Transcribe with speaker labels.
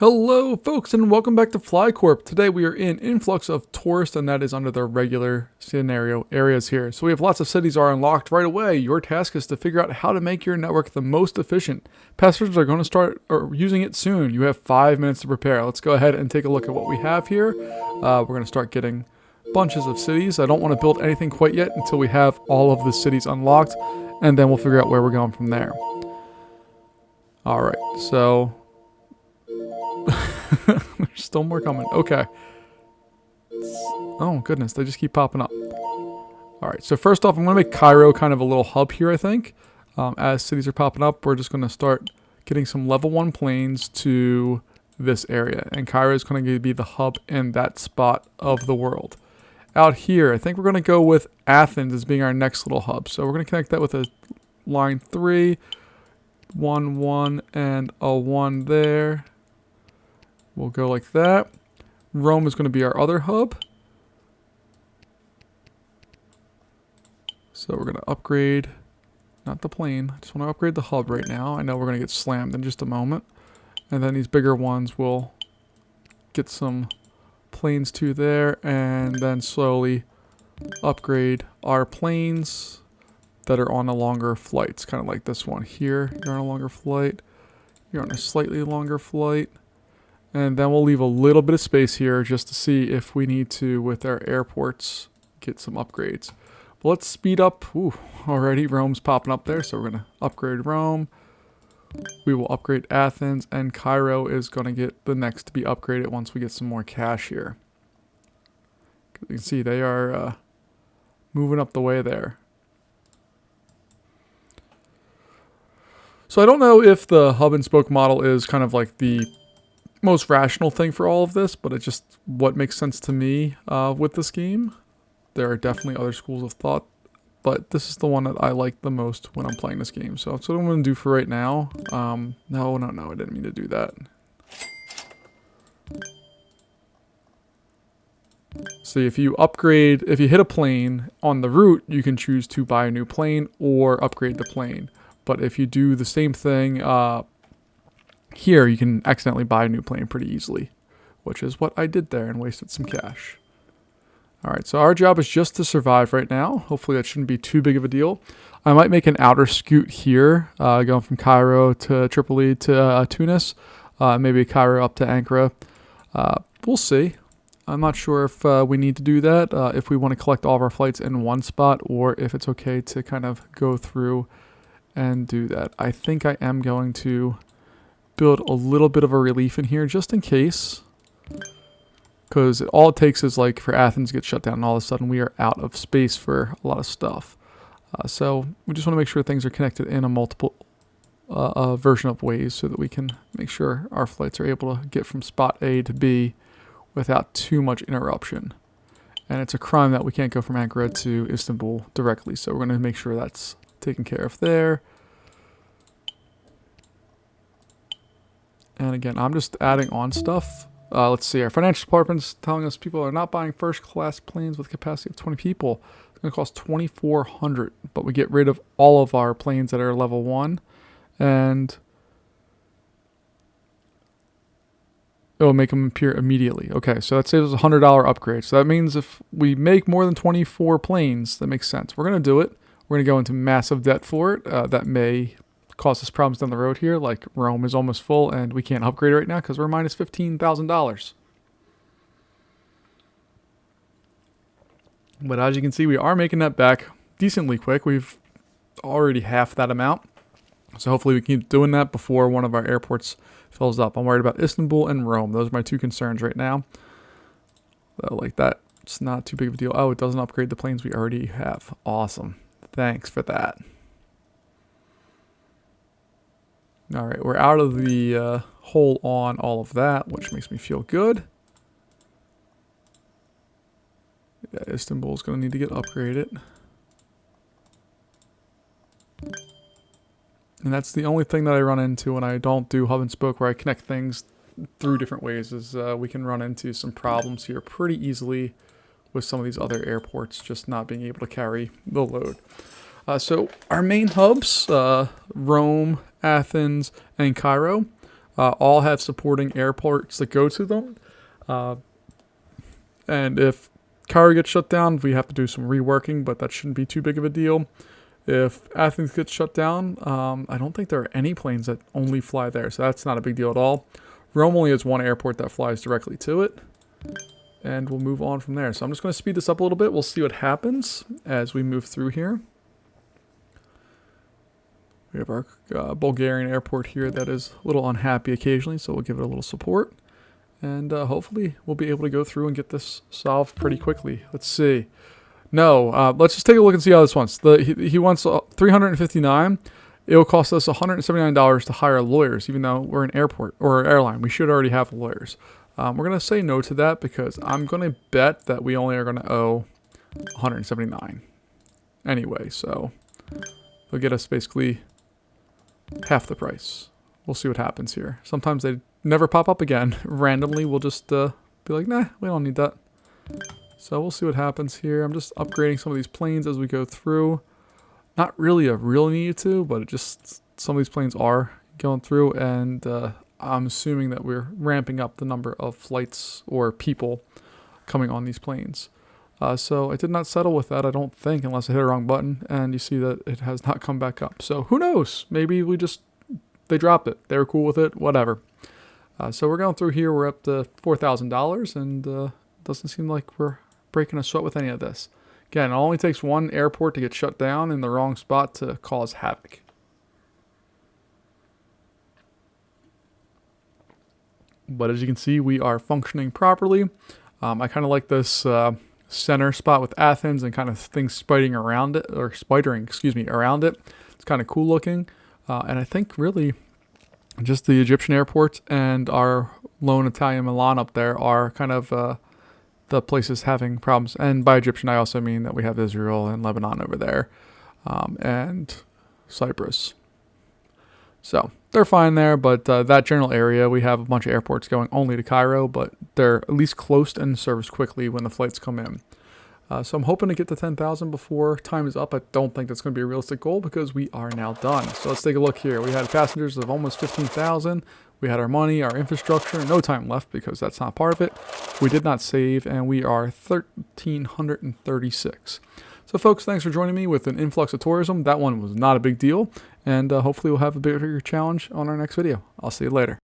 Speaker 1: Hello folks and welcome back to Fly Corp. Today we are in Influx of Tourist and that is under the regular scenario areas here. So we have lots of cities are unlocked right away. Your task is to figure out how to make your network the most efficient. Passengers are going to start using it soon. You have 5 minutes to prepare. Let's go ahead and take a look at what we have here. We're going to start getting bunches of cities. I don't want to build anything quite yet until we have all of the cities unlocked and then we'll figure out where we're going from there. Alright, so there's still more coming. Okay. Oh, goodness. They just keep popping up. Alright, so first off, I'm going to make Cairo kind of a little hub here, I think. As cities are popping up, we're just going to start getting some level 1 planes to this area. And Cairo is going to be the hub in that spot of the world. Out here, I think we're going to go with Athens as being our next little hub. So we're going to connect that with a line 3, 1, 1, and a 1 there. We'll go like that. Rome is going to be our other hub. So we're going to upgrade, not the plane. I just want to upgrade the hub right now. I know we're going to get slammed in just a moment. And then these bigger ones will get some planes to there. And then slowly upgrade our planes that are on a longer flights. Kind of like this one here. You're on a longer flight. You're on a slightly longer flight. And then we'll leave a little bit of space here just to see if we need to, with our airports, get some upgrades. But let's speed up. Ooh, already Rome's popping up there, so we're going to upgrade Rome. We will upgrade Athens, and Cairo is going to get the next to be upgraded once we get some more cash here. You can see they are moving up the way there. So I don't know if the hub and spoke model is kind of like the most rational thing for all of this, but it's just what makes sense to me with this game. There are definitely other schools of thought, but this is the one that I like the most when I'm playing this game. So that's what I'm going to do for right now. No, I didn't mean to do that. See, if you hit a plane on the route, you can choose to buy a new plane or upgrade the plane. But if you do the same thing here, you can accidentally buy a new plane pretty easily, which is what I did there and wasted some cash. Alright, so our job is just to survive right now. Hopefully that shouldn't be too big of a deal. I might make an outer scoot here, going from Cairo to Tripoli to Tunis, maybe Cairo up to Ankara. We'll see. I'm not sure if we need to do that, if we want to collect all of our flights in one spot, or if it's okay to kind of go through and do that. I think I am going to build a little bit of a relief in here just in case, because all it takes is like for Athens to get shut down and all of a sudden we are out of space for a lot of stuff. So we just want to make sure things are connected in a multiple version of ways so that we can make sure our flights are able to get from spot A to B without too much interruption. And it's a crime that we can't go from Ankara to Istanbul directly, so we're going to make sure that's taken care of there. And again, I'm just adding on stuff. Let's see, our financial department's telling us people are not buying first class planes with a capacity of 20 people. It's going to cost $2,400, but we get rid of all of our planes that are level 1, and it will make them appear immediately. Okay, so that saves us a $100 upgrade. So that means if we make more than 24 planes, that makes sense. We're going to do it. We're going to go into massive debt for it. That may cause us problems down the road here, like Rome is almost full and we can't upgrade right now because we're minus $15,000. But as you can see, we are making that back decently quick. We've already half that amount, so hopefully we can keep doing that before one of our airports fills up. I'm worried about Istanbul and Rome. Those are my two concerns right now. Like that, it's not too big of a deal. Oh, it doesn't upgrade the planes we already have. Awesome. Thanks for that. All right, we're out of the hole on all of that, which makes me feel good. Yeah, Istanbul's going to need to get upgraded. And that's the only thing that I run into when I don't do hub and spoke, where I connect things through different ways, is we can run into some problems here pretty easily with some of these other airports just not being able to carry the load. So our main hubs, Rome, Athens, and Cairo, all have supporting airports that go to them. And if Cairo gets shut down, we have to do some reworking, but that shouldn't be too big of a deal. If Athens gets shut down, I don't think there are any planes that only fly there, so that's not a big deal at all. Rome only has one airport that flies directly to it, and we'll move on from there. So I'm just going to speed this up a little bit. We'll see what happens as we move through here. We have our Bulgarian airport here that is a little unhappy occasionally, so we'll give it a little support. And hopefully we'll be able to go through and get this solved pretty quickly. Let's see. No, let's just take a look and see how this wants. He wants $359. It will cost us $179 to hire lawyers, even though we're an airport or airline. We should already have lawyers. We're going to say no to that because I'm going to bet that we only are going to owe $179 anyway. So they'll get us basically half the price. We'll see what happens here. Sometimes they never pop up again. Randomly, we'll just be like, nah, we don't need that. So we'll see what happens here. I'm just upgrading some of these planes as we go through. Not really a real need to, but it just some of these planes are going through, and I'm assuming that we're ramping up the number of flights or people coming on these planes. So I did not settle with that, I don't think, unless I hit a wrong button, and you see that it has not come back up. So who knows? Maybe they dropped it. They were cool with it, whatever. So we're going through here. We're up to $4,000, and doesn't seem like we're breaking a sweat with any of this. Again, it only takes one airport to get shut down in the wrong spot to cause havoc. But as you can see, we are functioning properly. I kind of like this center spot with Athens and kind of things spidering around it, around it. It's kind of cool looking. And I think really just the Egyptian airports and our lone Italian Milan up there are kind of the places having problems. And by Egyptian, I also mean that we have Israel and Lebanon over there, and Cyprus. So they're fine there, but that general area, we have a bunch of airports going only to Cairo, but they're at least closed and serviced quickly when the flights come in. So I'm hoping to get to 10,000 before time is up. I don't think that's going to be a realistic goal because we are now done. So let's take a look here. We had passengers of almost 15,000. We had our money, our infrastructure, no time left because that's not part of it. We did not save, and we are 1,336. So folks, thanks for joining me with an influx of tourism. That one was not a big deal, and hopefully we'll have a bigger challenge on our next video. I'll see you later.